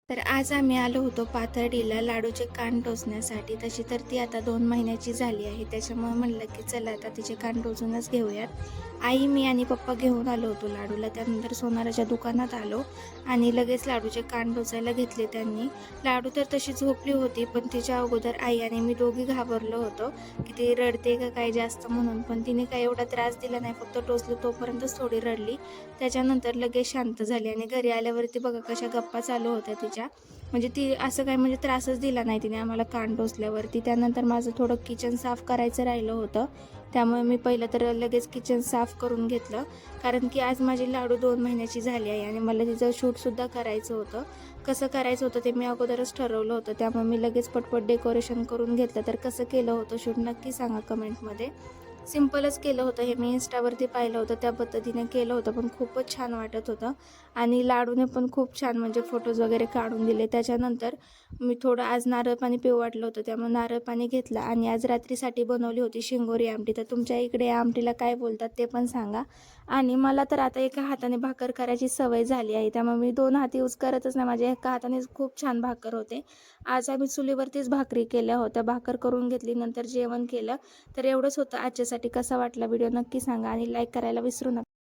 तर आज आम्ही आलो होतो पाथर्डीला लाडूचे कान टोचण्यासाठी. तशी तर ती आता 2 महिन्याची झाली आहे. त्याच्यामुळे म्हणलं की चला आता तिचे कान टोचूनच घेऊयात. आई, मी आणि पप्पा घेऊन आलो होतो लाडूला. त्यानंतर सोनाराच्या दुकानात आलो आणि लगेच लाडूचे कान टोचायला घेतले त्यांनी. लाडू तर तशी झोपली होती, पण तिच्या अगोदर आई आणि मी दोघी घाबरलो होतो की ती रडते का काय जास्त म्हणून. पण तिने काही एवढा त्रास दिला नाही, फक्त टोचलं तोपर्यंतच थोडी रडली. त्याच्यानंतर लगेच शांत झाली आणि घरी आल्यावरती बघा कशा गप्पा चालू होत्या तिच्या. म्हणजे ती असं काही म्हणजे त्रासच दिला नाही तिने आम्हाला कान टोचल्यावरती. त्यानंतर माझं थोडं किचन साफ करायचं राहिलं होतं. त्यामुळे मी पहिलं तर लगेच किचन साफ करून घेतलं. कारण की आज माझी लाडू 2 महिन्याची झाली आहे आणि मला तिचं शूटसुद्धा करायचं होतं. कसं करायचं होतं ते मी अगोदरच ठरवलं होतं. त्यामुळे मी लगेच पटपट डेकोरेशन करून घेतलं. तर कसं केलं होतं शूट नक्की सांगा कमेंटमध्ये. सिंपलच केलं होतं हे, मी Instaवरती पाहिलं होतं त्या पद्धतीने केलं होतं, पण खूपच छान वाटत होतं. आणि लाडूने पण खूप छान म्हणजे फोटोज वगैरे काढून दिले. त्याच्यानंतर मी थोडं आज नारळ पाणी पिऊ वाटलं होतं, त्यामुळे नारळ पाणी घेतलं आणि आज रात्रीसाठी बनवली होती शिंगोरी आमटी. तर तुमच्या इकडे या आमटीला काय बोलतात ते पण सांगा. आणि मला तर आता एका हाताने भाकर करायची सवय झाली आहे, त्यामुळे मी 2 हात यूज करतच नाही. माझ्या एका हातानेच खूप छान भाकर होते. आज आम्ही चुलीवरतीच भाकरी केल्या होत्या. भाकर करून घेतली, नंतर जेवण केलं. तर एवढंच होतं आजच्यासाठी. कसा वाटला व्हिडिओ नक्की सांगा आणि लाईक करायला विसरू नका.